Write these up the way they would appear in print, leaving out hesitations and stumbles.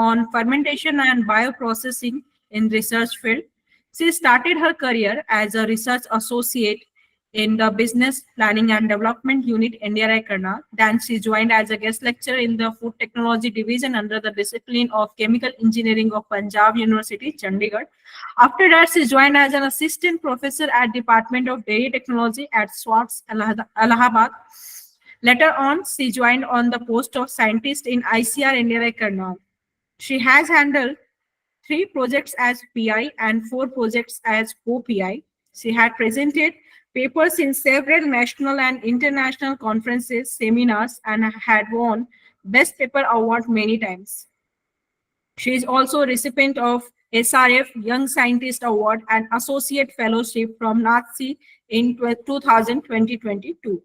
on fermentation and bioprocessing in research field. She started her career as a research associate in the Business Planning and Development Unit, NDRI Karnal. Then she joined as a guest lecturer in the Food Technology Division under the discipline of Chemical Engineering of Punjab University, Chandigarh. After that, she joined as an assistant professor at Department of Dairy Technology at SWATS, Allahabad. Later on, she joined on the post of scientist in ICR NDRI Karnal. She has handled 3 projects as PI and 4 projects as co-PI. She had presented papers in several national and international conferences, seminars, and had won Best Paper Award many times. She is also a recipient of SRF Young Scientist Award and Associate Fellowship from NATSI in 2022.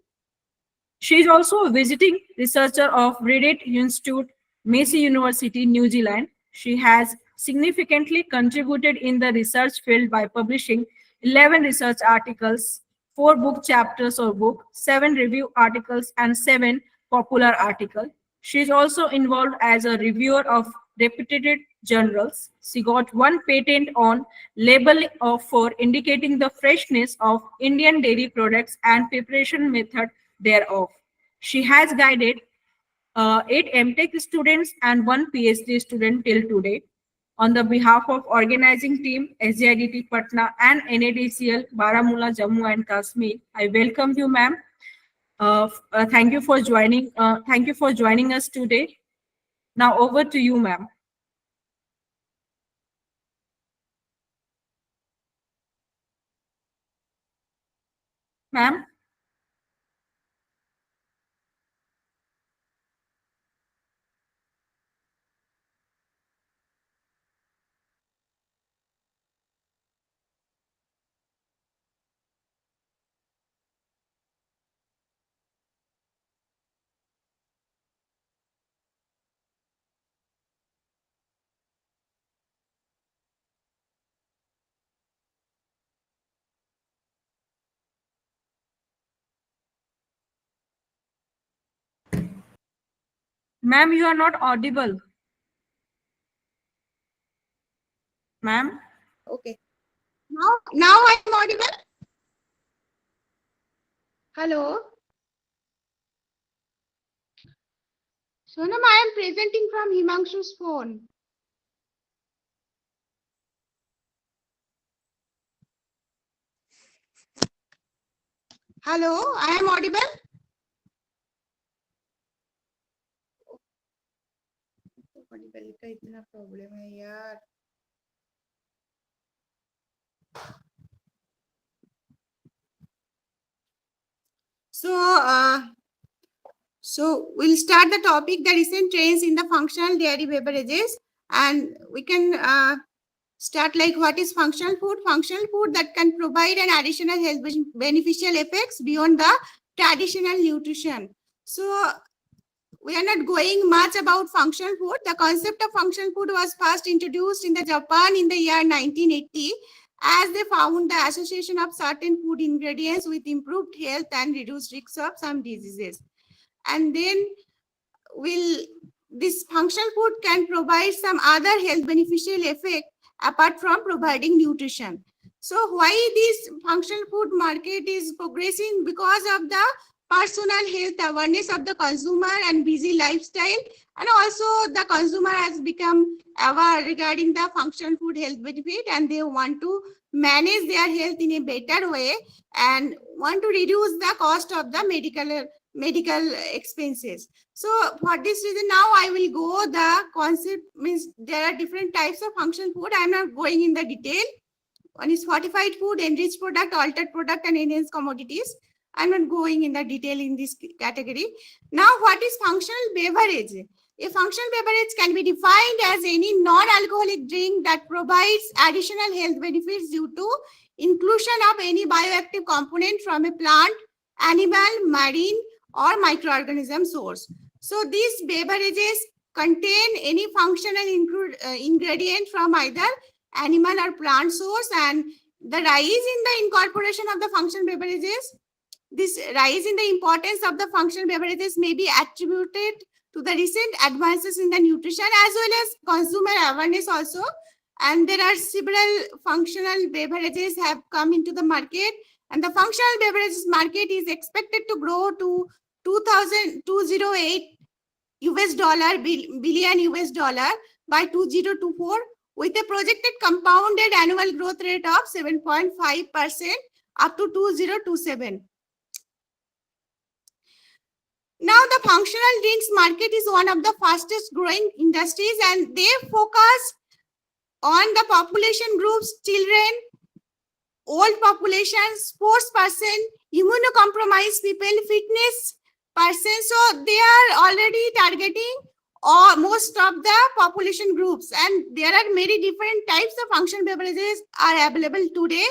She is also a visiting researcher of Reddit Institute, Massey University, New Zealand. She has significantly contributed in the research field by publishing 11 research articles, 4 book chapters or book, 7 review articles, and 7 popular articles. She is also involved as a reviewer of reputed journals. She got 1 patent on labeling for indicating the freshness of Indian dairy products and preparation method thereof. She has guided 8 MTech students and 1 PhD student till today. On the behalf of organizing team SGIDT Patna and NADCL Baramulla, Jammu and Kashmir, I welcome you, ma'am. Thank you for joining. Thank you for joining us today. Now over to you, ma'am. Ma'am. Ma'am, you are not audible. Ma'am. Okay. Now I'm audible. Hello. Sonam, I am presenting from Himangshu's phone. Hello, I am audible. Audible का इतना problem है यार. So we'll start the topic, the recent trends in the functional dairy beverages, and we can start like what is functional food? Functional food that can provide an additional health beneficial effects beyond the traditional nutrition. So we are not going much about functional food. The concept of functional food was first introduced in the Japan in the year 1980, as they found the association of certain food ingredients with improved health and reduced risks of some diseases. And then this functional food can provide some other health beneficial effect apart from providing nutrition. So why this functional food market is progressing? Because of the personal health awareness of the consumer and busy lifestyle, and also the consumer has become aware regarding the functional food health benefit, and they want to manage their health in a better way and want to reduce the cost of the medical expenses. So for this reason, now I will go the concept, means there are different types of functional food. I am not going in the detail. One is fortified food, enriched product, altered product, and enhanced commodities. I'm not going in the detail in this category. Now, what is functional beverage? A functional beverage can be defined as any non-alcoholic drink that provides additional health benefits due to inclusion of any bioactive component from a plant, animal, marine, or microorganism source. So these beverages contain any functional ingredient from either animal or plant source, and the rise in the incorporation of the functional beverages, this rise in the importance of the functional beverages may be attributed to the recent advances in the nutrition as well as consumer awareness also. And there are several functional beverages have come into the market, and the functional beverages market is expected to grow to 2,208 billion US dollar by 2024, with a projected compounded annual growth rate of 7.5% up to 2027. Now, the functional drinks market is one of the fastest growing industries, and they focus on the population groups: children, old population, sports person, immunocompromised people, fitness person. So they are already targeting most of the population groups, and there are many different types of functional beverages are available today.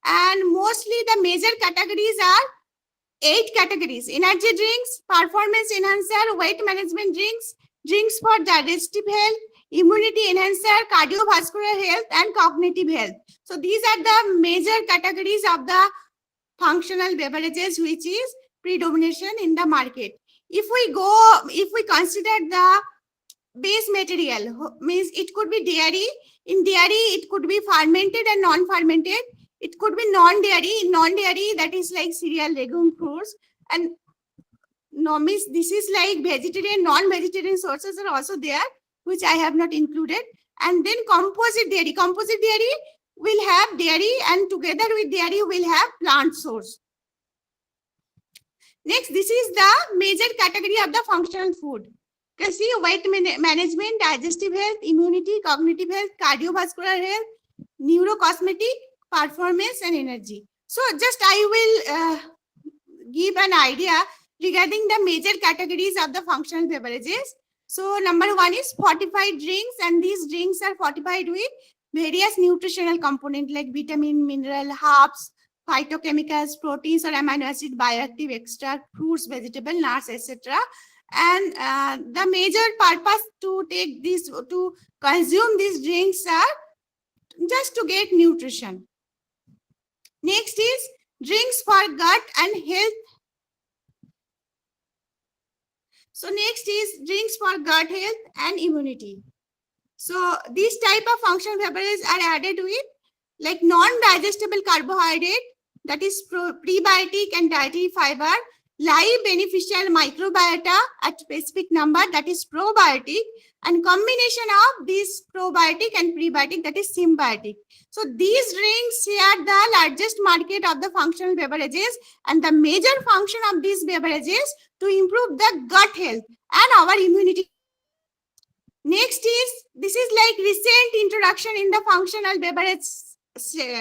And mostly the major categories are 8 categories: energy drinks, performance enhancer, weight management drinks, drinks for digestive health, immunity enhancer, cardiovascular health, and cognitive health. So these are the major categories of the functional beverages which is predomination in the market. If we consider the base material, means it could be dairy. In dairy, it could be fermented and non-fermented. It could be non-dairy. In non-dairy, that is like cereal, legume, fruits. And no, means this is like vegetarian, non-vegetarian sources are also there, which I have not included. And then composite dairy. Composite dairy will have dairy, and together with dairy will have plant source. Next, this is the major category of the functional food. You can see weight management, digestive health, immunity, cognitive health, cardiovascular health, neurocosmetic, performance, and energy. So just I will give an idea regarding the major categories of the functional beverages. So number 1 is fortified drinks, and these drinks are fortified with various nutritional components like vitamin, mineral, herbs, phytochemicals, proteins or amino acid, bioactive extract, fruits, vegetable, nuts, etc. And the major purpose to take this, to consume these drinks are just to get nutrition. Next is drinks for gut and health. So next is drinks for gut health and immunity. So these type of functional beverages are added with like non-digestible carbohydrate, that is prebiotic and dietary fiber, live beneficial microbiota at specific number, that is probiotic, and combination of this probiotic and prebiotic, that is symbiotic. So these drinks share the largest market of the functional beverages, and the major function of these beverages to improve the gut health and our immunity. Next is, this is like recent introduction in the functional beverage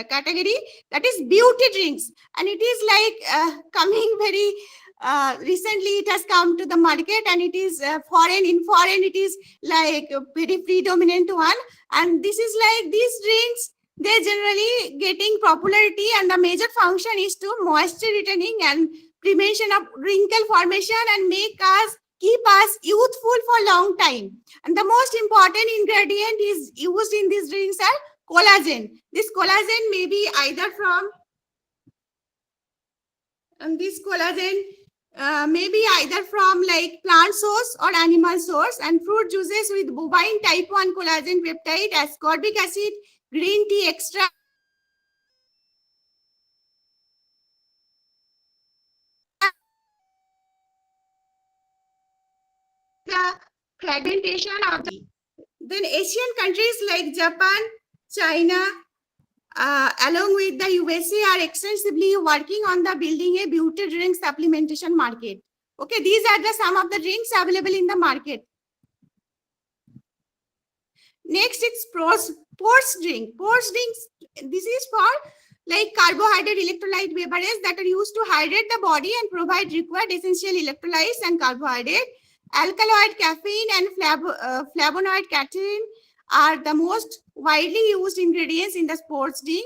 category, that is beauty drinks, and it is like coming very recently it has come to the market, and it is foreign it is like a very predominant one. And this is like these drinks, they generally getting popularity, and the major function is to moisture retaining and prevention of wrinkle formation and keep us youthful for long time. And the most important ingredient is used in these drinks are collagen. This collagen may be either from, and this collagen maybe either from like plant source or animal source, and fruit juices with bovine type 1 collagen peptide, ascorbic acid, green tea extract, the fragmentation of the. Then Asian countries like Japan, China, along with the USA are extensively working on the building a beauty drink supplementation market. Okay, these are the some of the drinks available in the market. Next is sports drink. Sports drinks, this is for like carbohydrate electrolyte beverages that are used to hydrate the body and provide required essential electrolytes and carbohydrate. Alkaloid, caffeine, and flavonoid catechin are the most widely used ingredients in the sports drink.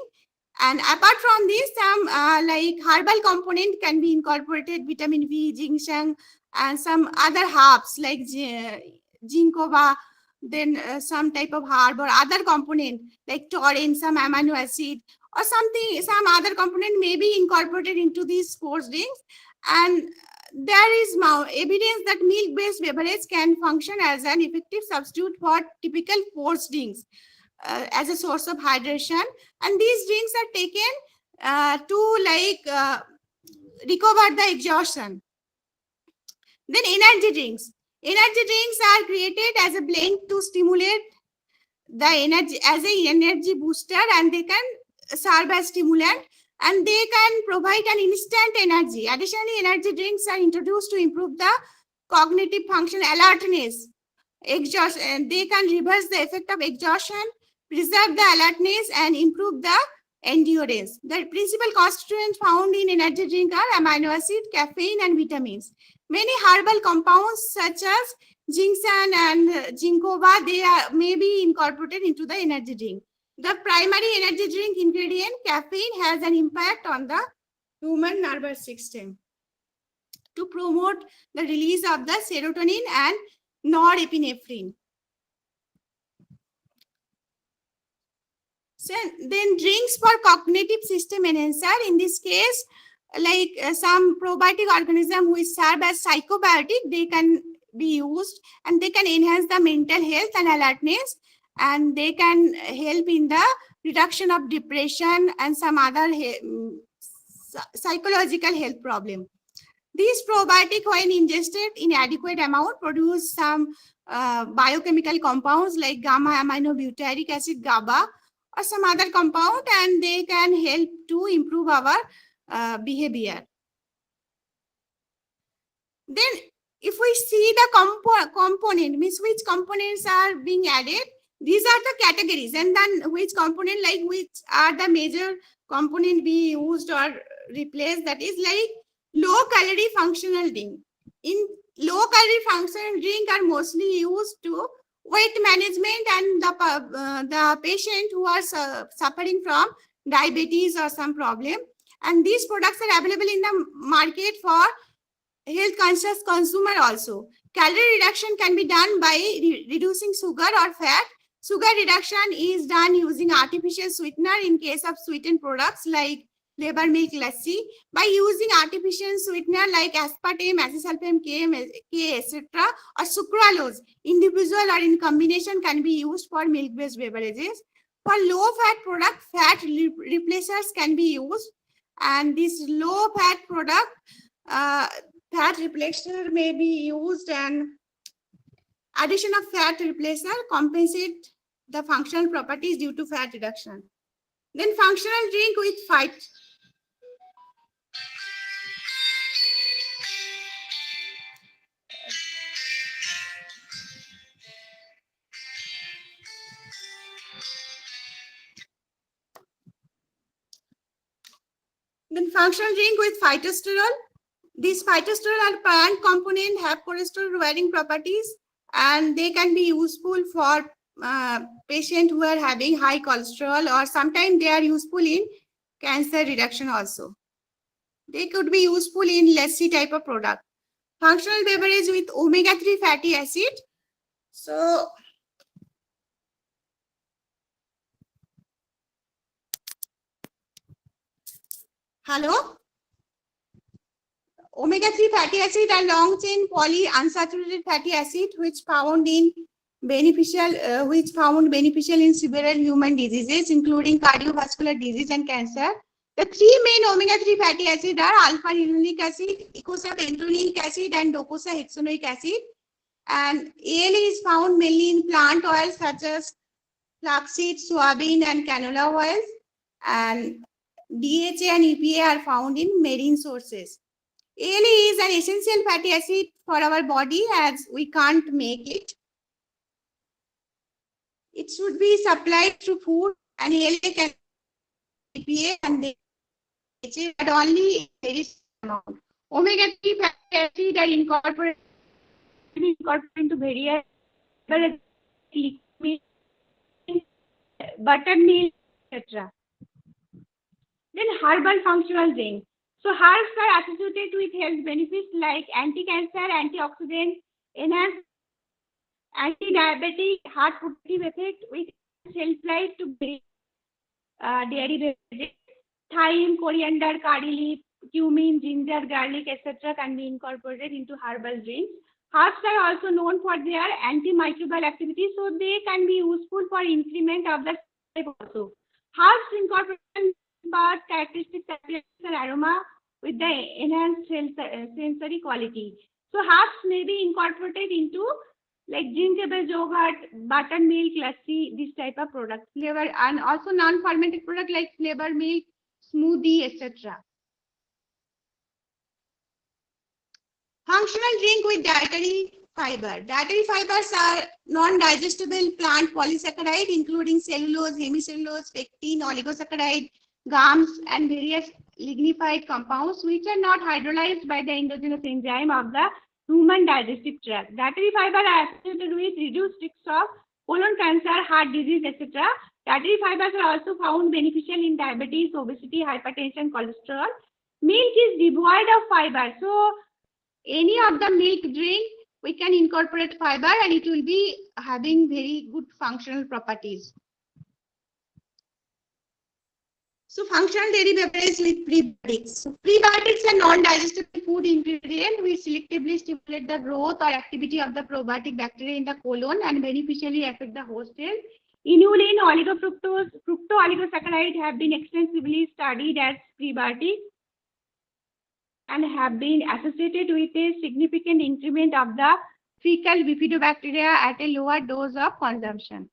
And apart from this, some like herbal component can be incorporated, vitamin V, ginseng, and some other herbs like ginkgo, then some type of herb or other component like taurine, some amino acid, or something, some other component may be incorporated into these sports drinks. And there is evidence that milk-based beverage can function as an effective substitute for typical sports drinks as a source of hydration. And these drinks are taken to recover the exhaustion. Then energy drinks. Energy drinks are created as a blend to stimulate the energy as a energy booster, and they can serve as stimulant, and they can provide an instant energy. Additionally, energy drinks are introduced to improve the cognitive function, alertness, exhaustion. They can reverse the effect of exhaustion, preserve the alertness, and improve the endurance. The principal constituents found in energy drink are amino acid, caffeine, and vitamins. Many herbal compounds such as ginseng and ginkgo, they may be incorporated into the energy drink. The primary energy drink ingredient, caffeine, has an impact on the human nervous system to promote the release of the serotonin and norepinephrine. So then drinks for cognitive system enhancer, in this case, some probiotic organism which serve as psychobiotic, they can be used, and they can enhance the mental health and alertness, and they can help in the reduction of depression and some other psychological health problem. These probiotic, when ingested in adequate amount, produce some biochemical compounds like gamma aminobutyric acid, GABA, or some other compound, and they can help to improve our behavior. Then if we see the component, means which components are being added, these are the categories, and then which component, like which are the major component be used or replaced, that is like low calorie functional drink. In low calorie functional drink are mostly used to weight management and the patient who are suffering from diabetes or some problem, and these products are available in the market for health conscious consumer also. Calorie reduction can be done by reducing sugar or fat. Sugar reduction is done using artificial sweetener in case of sweetened products like labor milk, lassi. By using artificial sweetener like aspartame, acesulfame, K, etc., or sucralose, individual or in combination, can be used for milk-based beverages. For low-fat product, fat replacers can be used, and this low-fat product, fat replacer may be used, and addition of fat replacer compensate the functional properties due to fat reduction. Then functional drink with functional drink with phytosterol. These phytosterol are plant component, have cholesterol-lowering properties, and they can be useful for patients who are having high cholesterol, or sometimes they are useful in cancer reduction also. They could be useful in lassi type of product. Functional beverage with omega-3 fatty acid. So, hello? Omega-3 fatty acid are long-chain polyunsaturated fatty acid which found beneficial in several human diseases, including cardiovascular disease and cancer. The three main omega-3 fatty acids are alpha-linolic acid, eicosapentaenoic acid, and docosahexaenoic acid. And ALA is found mainly in plant oils such as flaxseed, soybean, and canola oils. And DHA and EPA are found in marine sources. ALA is an essential fatty acid for our body as we can't make it. It should be supplied through food, and ALA can EPA and DHA, but only in very small amount. Omega-3 fatty acid are incorporated into various liquid, buttermilk, etc. Then herbal functional drink. So herbs are associated with health benefits like anti-cancer, antioxidant, enhanced anti-diabetic, heart protective effect with shelf life to dairy beverages. Thyme, coriander, curry leaf, cumin, ginger, garlic, etc. can be incorporated into herbal drinks. Herbs are also known for their antimicrobial activity, so they can be useful for increment of the type also. Herbs incorporation but characteristics appearance and aroma with the enhanced sensory quality. So herbs may be incorporated into like drinkable yogurt, buttermilk, lassi, this type of product, flavor, and also non-fermented product like flavor milk, smoothie, etc. Functional drink with dietary fiber. Dietary fibers are non-digestible plant polysaccharide, including cellulose, hemicellulose, pectin, oligosaccharide, gums, and various lignified compounds, which are not hydrolyzed by the endogenous enzyme of the human digestive tract. Dietary fiber are associated with reduced risks of colon cancer, heart disease, etc. Dietary fibers are also found beneficial in diabetes, obesity, hypertension, cholesterol. Milk is devoid of fiber, so any of the milk drink we can incorporate fiber and it will be having very good functional properties. So functional dairy beverage with prebiotics. So prebiotics are non-digestible food ingredient which selectively stimulate the growth or activity of the probiotic bacteria in the colon and beneficially affect the host cell. Inulin, oligofructose, fructo-oligosaccharide have been extensively studied as prebiotics and have been associated with a significant increment of the fecal bifidobacteria at a lower dose of consumption.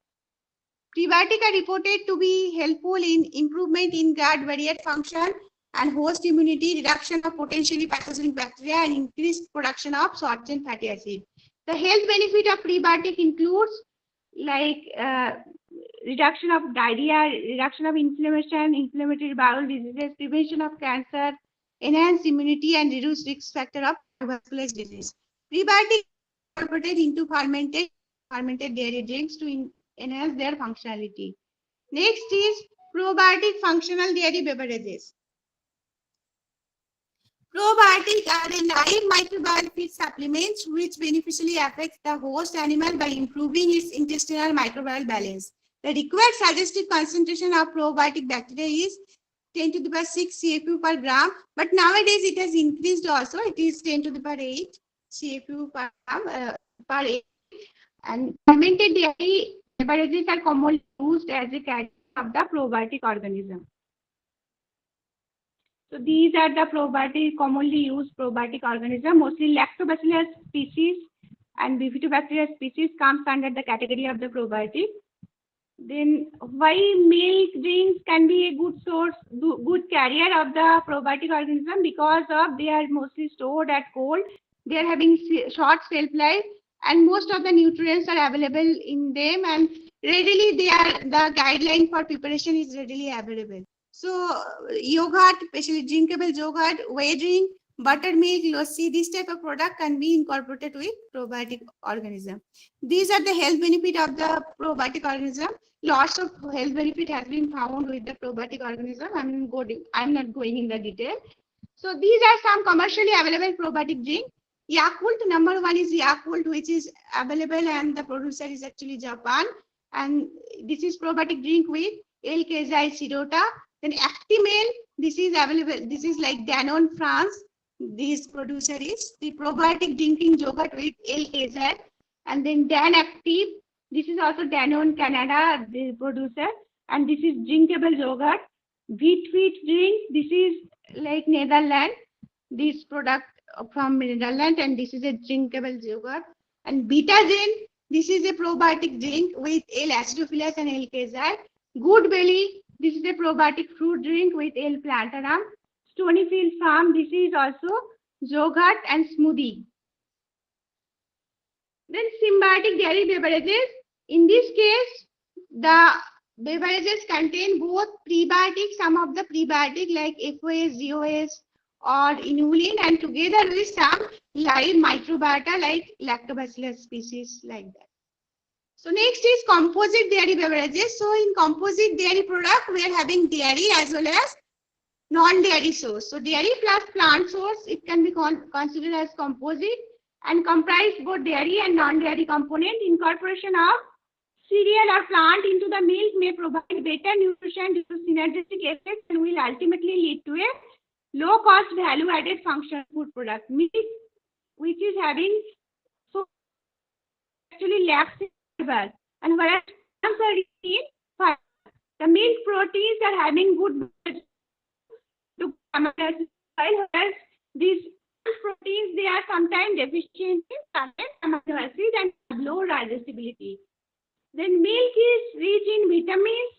Prebiotics are reported to be helpful in improvement in gut barrier function and host immunity, reduction of potentially pathogenic bacteria, and increased production of short chain fatty acid. The health benefit of prebiotic includes like reduction of diarrhea, reduction of inflammation, inflammatory bowel diseases, prevention of cancer, enhance immunity, and reduce risk factor of cardiovascular disease. Prebiotics are incorporated into fermented dairy drinks to enhance their functionality. Next is probiotic functional dairy beverages. Probiotics are a live microbial feed supplements which beneficially affect the host animal by improving its intestinal microbial balance. The required suggested concentration of probiotic bacteria is 10 to the power 6 CFU per gram, but nowadays it has increased also. It is 10 to the power 8 CFU per gram per 8. And fermented dairy beverages are commonly used as a carrier of the probiotic organism. So these are the commonly used probiotic organism. Mostly lactobacillus species and bifidobacteria species comes under the category of the probiotic. Then why milk drinks can be a good source, good carrier of the probiotic organism? Because of they are mostly stored at cold. They are having short shelf life, and most of the nutrients are available in them, and readily the guideline for preparation is readily available. So yogurt, especially drinkable yogurt, whey drink, buttermilk, lassi, this type of product can be incorporated with probiotic organism. These are the health benefit of the probiotic organism. Lots of health benefit has been found with the probiotic organism. I'm not going in the detail. So these are some commercially available probiotic drink. Yakult, number one is Yakult, which is available and the producer is actually Japan. And this is probiotic drink with L-Casei Sirota. Then Actimel, this is available. This is like Danone France. This producer is the probiotic drinking yogurt with L-Casei. And then Dan Active. This is also Danone Canada, the producer. And this is drinkable yogurt. Wheat drink. This is like Netherlands. This product from Netherlands, and this is a drinkable yogurt. And Betagen, this is a probiotic drink with L-acidophilus and L-Casei. Good Belly, this is a probiotic fruit drink with L-plantarum. Stonyfield Farm, this is also yogurt and smoothie. Then symbiotic dairy beverages. In this case, the beverages contain both prebiotics, some of the prebiotic like FOS, GOS, or inulin, and together with some live microbiota like lactobacillus species like that. So next is composite dairy beverages. So in composite dairy product, we are having dairy as well as non-dairy source. So dairy plus plant source, it can be considered as composite and comprise both dairy and non-dairy component. Incorporation of cereal or plant into the milk may provide better nutrition due to synergistic effects and will ultimately lead to a low cost value added functional food product, milk which is having so actually lacks in fiber, and whereas plants are rich in fiber. The milk proteins are having good to amino acids, whereas these proteins they are sometimes deficient in certain amino acids and have low digestibility. Then milk is rich in vitamins,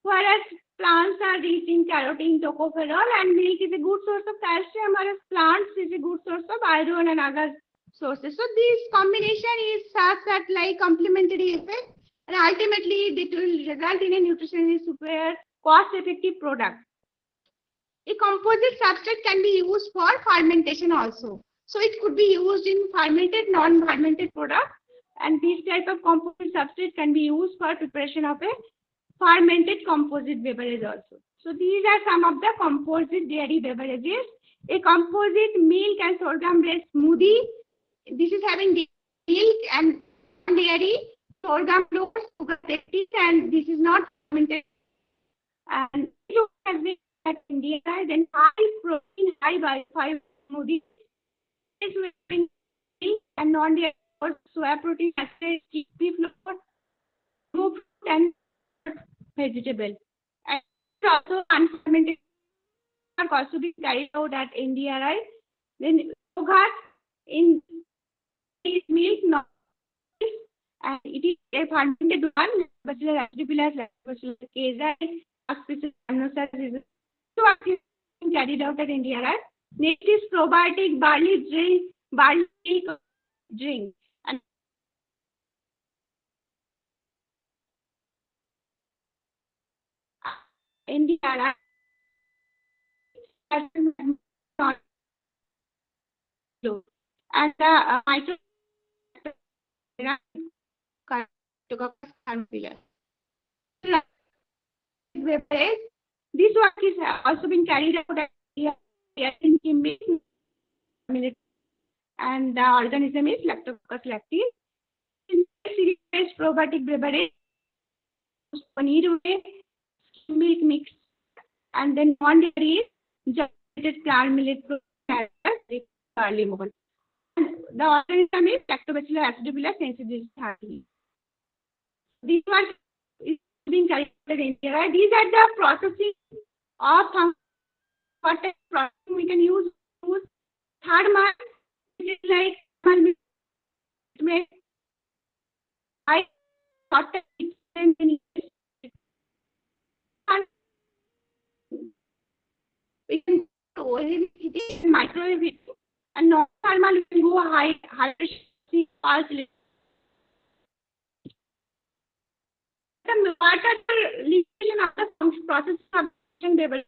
whereas plants are rich in carotene, tocopherol, and milk is a good source of calcium, whereas plants is a good source of iron and other sources. So this combination is such that like complementary effect, and ultimately it will result in a nutritionally superior, cost-effective product. A composite substrate can be used for fermentation also. So it could be used in fermented, non-fermented product, and this type of composite substrate can be used for preparation of a fermented composite beverage also. So these are some of the composite dairy beverages. A composite milk and sorghum-based smoothie. This is having milk and dairy, sorghum flour, sugar and this is not fermented. And it has been at India, then high protein, high biofiber smoothie is with milk and non-dairy soya protein, chickpea flour, fruit and vegetable. And also unfermented are also being carried out at NDRI. Then yogurt in milk, not and it is a fermented one, Bacillus acidophilus, Bacillus casei, species aminosaccharide is carried out at NDRI. Next is probiotic barley drink, barley milk drink. And NDRI and the micro this work is also been carried out at in milk, and the organism is Lactobacillus lactis. In series probiotic beverage, paneer milk mix, and then non-dairy is generated plant millet barley mold. And the organism is Lactobacillus acidophilus sensitivity. These work is being carried out in India. These are the processing of what type of processing we can use. Third one is like I thought that we can microwave it, and non-thermal we can go high pulse. What are the limitation of the process of beverage?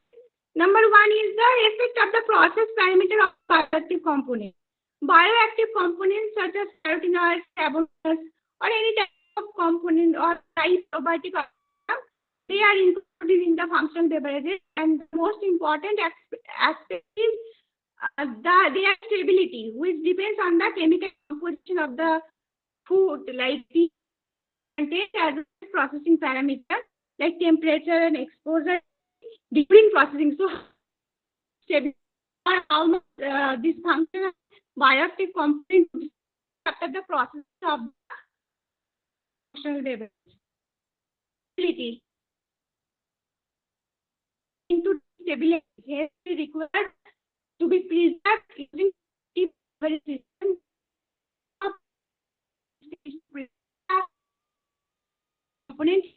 Number one is the effect of the process parameter of bioactive component. Bioactive components such as carotenoids, flavonoids, or any type of component or type probiotic, they are included in the functional beverages. And the most important aspect is their stability, which depends on the chemical composition of the food, like the content as a processing parameter, like temperature and exposure during processing. So, how much this function bioactive component after the process of functional beverage. Stability into stability is required to be preserved using beverage system. Components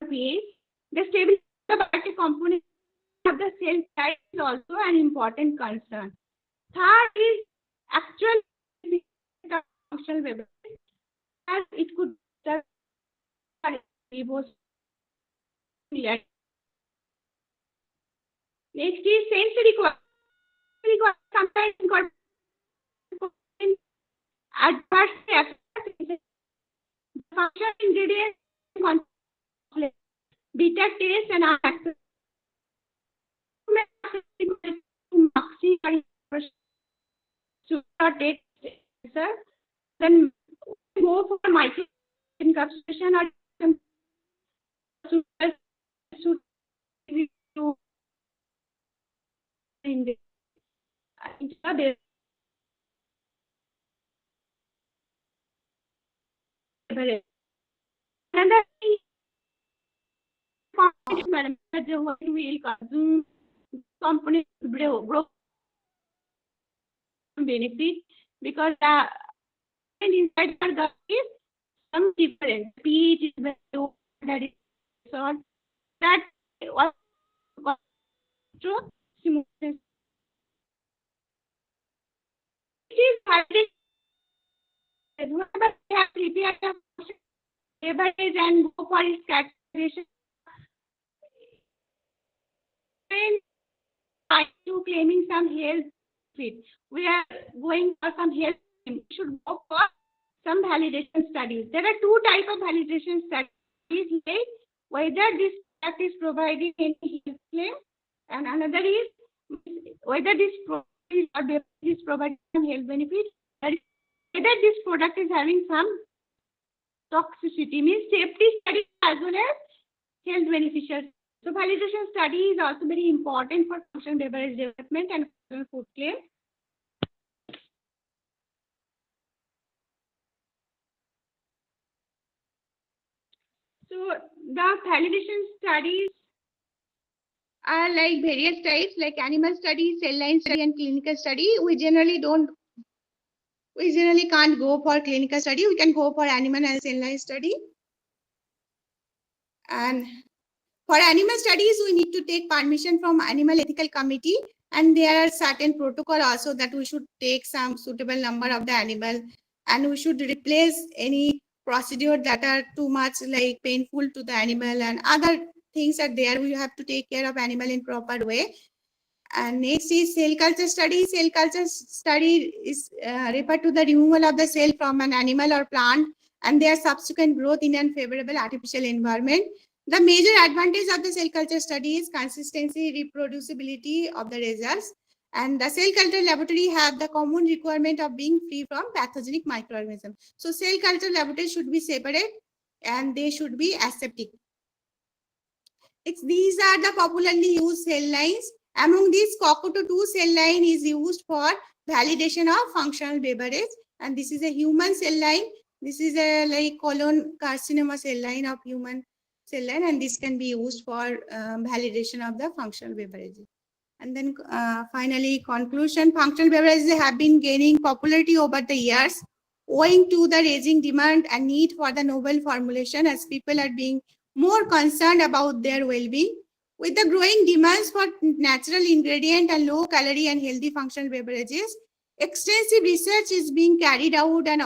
pH. The stability of the bioactive component of the cell type is also an important concern. Third is actual functional beverage, as it could serve next is sensory requirement. Sometimes adversely affect the functional ingredients bitter taste and unacceptable. Then go for micro encapsulation or to in the beverage. Another thing madam, that what will consume company grow benefit because and inside our gut is some different. pH is very low, that is salt. That was smooth. It is hardly whenever we have prepared a beverage and go for its categorization. When to claiming some health fit, we are going for some health. We should go for some validation studies. There are two types of validation studies, like whether this product is providing any health claim, and another is whether this product is providing some health benefit, and whether this product is having some toxicity, means safety studies as well as health beneficial. So validation study is also very important for functional beverage development and functional food claim. So the validation studies are like various types, like animal study, cell line study, and clinical study. We generally can't go for clinical study. We can go for animal and cell line study. And for animal studies, we need to take permission from Animal Ethical Committee, and there are certain protocol also that we should take some suitable number of the animal, and we should replace any procedure that are too much like painful to the animal, and other things are there. We have to take care of animal in proper way. And next is cell culture study. Cell culture study is referred to the removal of the cell from an animal or plant and their subsequent growth in an favorable artificial environment. The major advantage of the cell culture study is consistency, reproducibility of the results. And the cell culture laboratory have the common requirement of being free from pathogenic microorganisms. So cell culture laboratory should be separate and they should be aseptic. These are the popularly used cell lines. Among these, Cocoto 2 cell line is used for validation of functional beverage. And this is a human cell line. This is a like colon carcinoma cell line of human cell line. And this can be used for validation of the functional beverages. And then finally, conclusion, functional beverages have been gaining popularity over the years owing to the rising demand and need for the novel formulation as people are being more concerned about their well-being. With the growing demands for natural ingredient and low calorie and healthy functional beverages, extensive research is being carried out and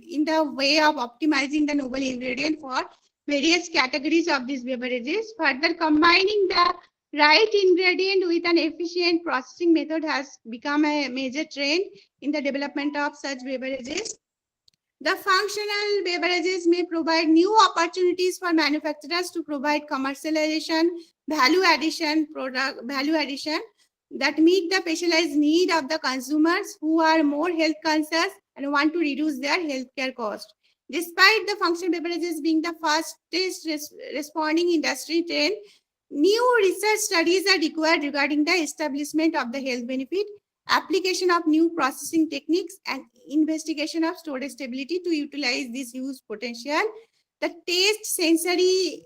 in the way of optimizing the novel ingredient for various categories of these beverages. Further, combining the right ingredient with an efficient processing method has become a major trend in the development of such beverages. The functional beverages may provide new opportunities for manufacturers to provide commercialization, value addition that meet the specialized need of the consumers who are more health conscious and want to reduce their healthcare cost. Despite the functional beverages being the fastest responding industry trend, new research studies are required regarding the establishment of the health benefit, application of new processing techniques, and investigation of storage stability to utilize this huge potential. The taste, sensory,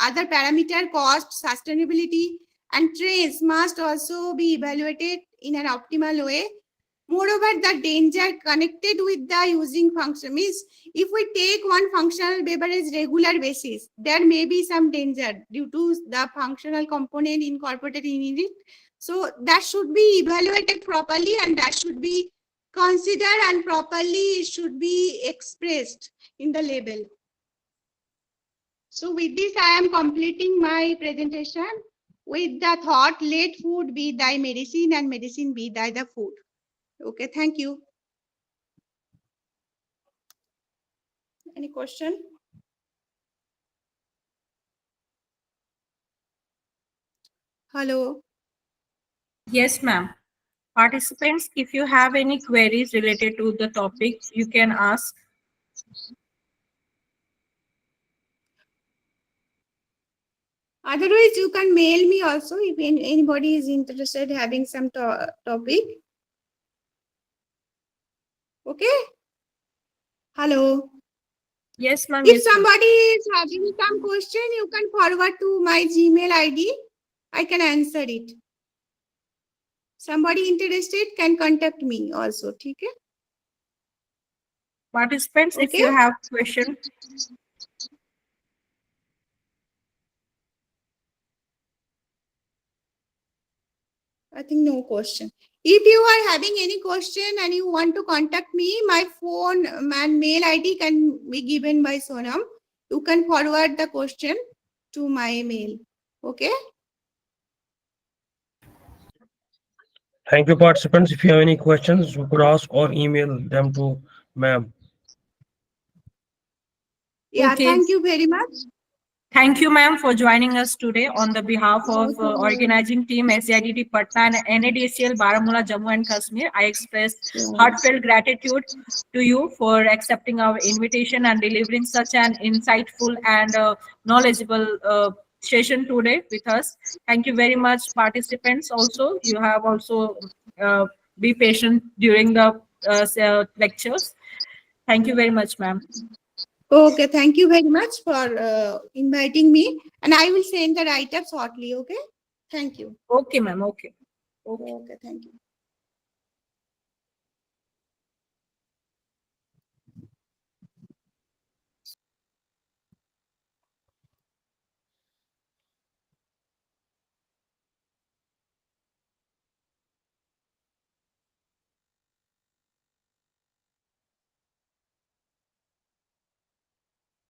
other parameter, cost, sustainability, and trends must also be evaluated in an optimal way. Moreover, the danger connected with the using function means if we take one functional beverage regular basis, there may be some danger due to the functional component incorporated in it. So that should be evaluated properly and that should be considered and properly should be expressed in the label. So with this, I am completing my presentation with the thought, let food be thy medicine and medicine be thy the food. Okay, thank you. Any question? Hello. Yes, ma'am. Participants, if you have any queries related to the topic, you can ask. Otherwise, you can mail me also if anybody is interested having some topic. Okay. Hello. Yes, ma'am. If Yes, ma'am. somebody is having some question, you can forward to my Gmail ID. I can answer it. Somebody interested can contact me also. Okay. Participants, if Okay. you have question, I think no question. If you are having any question and you want to contact me, my phone and mail ID can be given by Sonam. You can forward the question to my mail. Okay. Thank you, participants. If you have any questions, you could ask or email them to ma'am. Yeah. okay. Thank you very much. Thank you, ma'am, for joining us today on the behalf of organizing team SIDT Patna and NADCL Baramulla, Jammu and Kashmir. I express heartfelt gratitude to you for accepting our invitation and delivering such an insightful and knowledgeable session today with us. Thank you very much, participants. Also, you have also be patient during the lectures. Thank you very much, ma'am. Okay, thank you very much for inviting me, and I will send the write-up shortly. Okay, thank you. Okay, ma'am. Okay. Okay. Okay, thank you.